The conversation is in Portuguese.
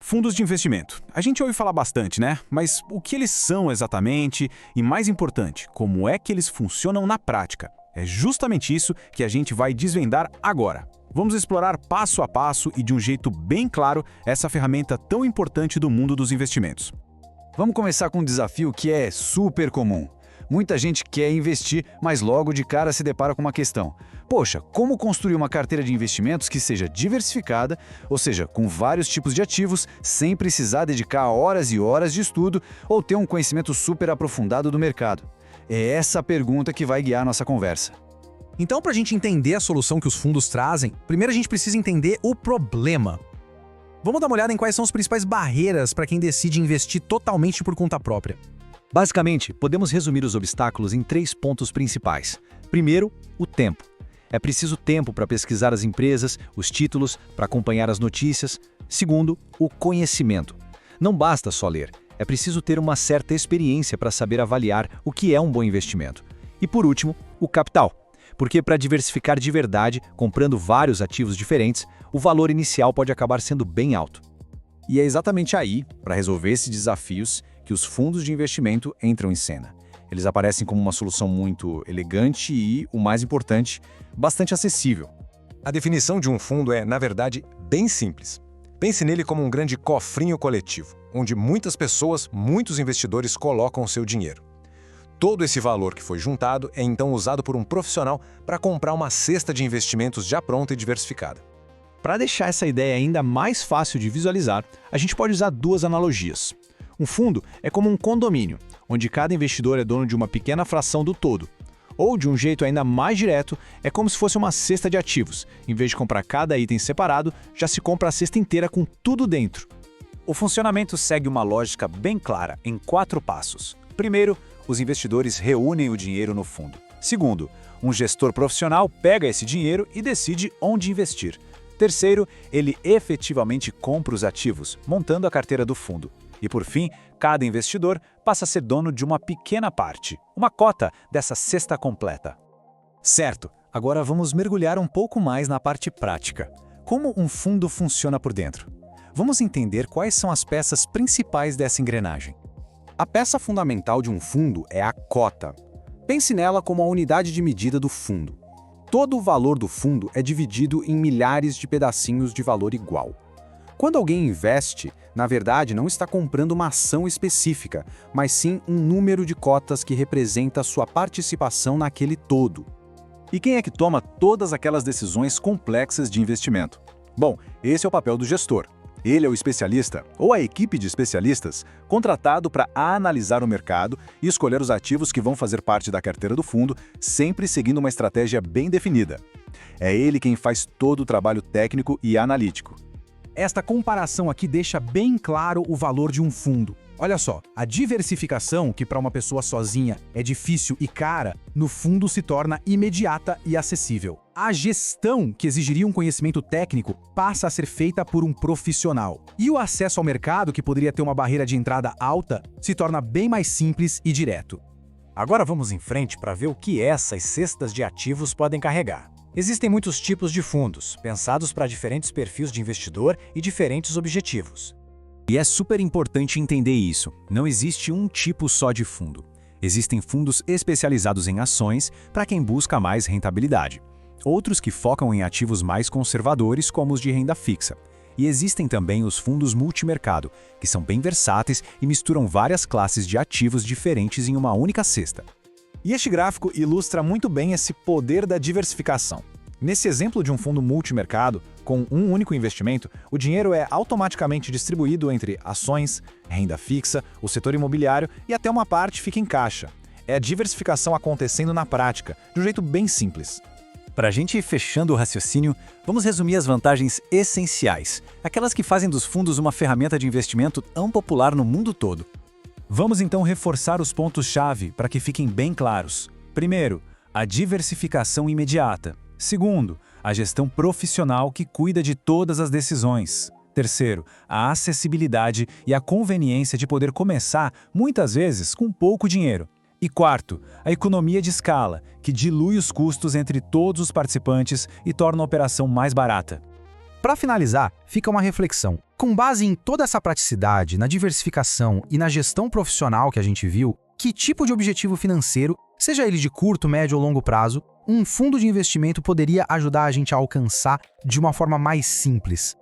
Fundos de investimento. A gente ouve falar bastante, né? Mas o que eles são exatamente? E mais importante, como é que eles funcionam na prática? É justamente isso que a gente vai desvendar agora. Vamos explorar passo a passo e de um jeito bem claro essa ferramenta tão importante do mundo dos investimentos. Vamos começar com um desafio que é super comum. Muita gente quer investir, mas logo de cara se depara com uma questão. Poxa, como construir uma carteira de investimentos que seja diversificada, ou seja, com vários tipos de ativos, sem precisar dedicar horas e horas de estudo ou ter um conhecimento super aprofundado do mercado? É essa a pergunta que vai guiar nossa conversa. Então, para a gente entender a solução que os fundos trazem, primeiro a gente precisa entender o problema. Vamos dar uma olhada em quais são as principais barreiras para quem decide investir totalmente por conta própria. Basicamente, podemos resumir os obstáculos em 3 pontos principais. Primeiro, o tempo. É preciso tempo para pesquisar as empresas, os títulos, para acompanhar as notícias. Segundo, o conhecimento. Não basta só ler, é preciso ter uma certa experiência para saber avaliar o que é um bom investimento. E por último, o capital. Porque para diversificar de verdade, comprando vários ativos diferentes, o valor inicial pode acabar sendo bem alto. E é exatamente aí, para resolver esses desafios, que os fundos de investimento entram em cena. Eles aparecem como uma solução muito elegante e, o mais importante, bastante acessível. A definição de um fundo é, na verdade, bem simples. Pense nele como um grande cofrinho coletivo, onde muitas pessoas, muitos investidores colocam o seu dinheiro. Todo esse valor que foi juntado é então usado por um profissional para comprar uma cesta de investimentos já pronta e diversificada. Para deixar essa ideia ainda mais fácil de visualizar, a gente pode usar 2 analogias. Um fundo é como um condomínio, onde cada investidor é dono de uma pequena fração do todo. Ou, de um jeito ainda mais direto, é como se fosse uma cesta de ativos. Em vez de comprar cada item separado, já se compra a cesta inteira com tudo dentro. O funcionamento segue uma lógica bem clara, em 4 passos. Primeiro, os investidores reúnem o dinheiro no fundo. Segundo, um gestor profissional pega esse dinheiro e decide onde investir. Terceiro, ele efetivamente compra os ativos, montando a carteira do fundo. E por fim, cada investidor passa a ser dono de uma pequena parte, uma cota dessa cesta completa. Certo, agora vamos mergulhar um pouco mais na parte prática. Como um fundo funciona por dentro? Vamos entender quais são as peças principais dessa engrenagem. A peça fundamental de um fundo é a cota. Pense nela como a unidade de medida do fundo. Todo o valor do fundo é dividido em milhares de pedacinhos de valor igual. Quando alguém investe, na verdade não está comprando uma ação específica, mas sim um número de cotas que representa sua participação naquele todo. E quem é que toma todas aquelas decisões complexas de investimento? Bom, esse é o papel do gestor. Ele é o especialista, ou a equipe de especialistas, contratado para analisar o mercado e escolher os ativos que vão fazer parte da carteira do fundo, sempre seguindo uma estratégia bem definida. É ele quem faz todo o trabalho técnico e analítico. Esta comparação aqui deixa bem claro o valor de um fundo. Olha só, a diversificação, que para uma pessoa sozinha é difícil e cara, no fundo se torna imediata e acessível. A gestão, que exigiria um conhecimento técnico, passa a ser feita por um profissional. E o acesso ao mercado, que poderia ter uma barreira de entrada alta, se torna bem mais simples e direto. Agora vamos em frente para ver o que essas cestas de ativos podem carregar. Existem muitos tipos de fundos, pensados para diferentes perfis de investidor e diferentes objetivos. E é super importante entender isso. Não existe um tipo só de fundo. Existem fundos especializados em ações para quem busca mais rentabilidade. Outros que focam em ativos mais conservadores, como os de renda fixa. E existem também os fundos multimercado, que são bem versáteis e misturam várias classes de ativos diferentes em uma única cesta. E este gráfico ilustra muito bem esse poder da diversificação. Nesse exemplo de um fundo multimercado, com um único investimento, o dinheiro é automaticamente distribuído entre ações, renda fixa, o setor imobiliário e até uma parte fica em caixa. É a diversificação acontecendo na prática, de um jeito bem simples. Para a gente ir fechando o raciocínio, vamos resumir as vantagens essenciais, aquelas que fazem dos fundos uma ferramenta de investimento tão popular no mundo todo. Vamos então reforçar os pontos-chave para que fiquem bem claros. Primeiro, a diversificação imediata. Segundo, a gestão profissional que cuida de todas as decisões. Terceiro, a acessibilidade e a conveniência de poder começar, muitas vezes, com pouco dinheiro. E quarto, a economia de escala, que dilui os custos entre todos os participantes e torna a operação mais barata. Para finalizar, fica uma reflexão. Com base em toda essa praticidade, na diversificação e na gestão profissional que a gente viu, que tipo de objetivo financeiro, seja ele de curto, médio ou longo prazo, um fundo de investimento poderia ajudar a gente a alcançar de uma forma mais simples?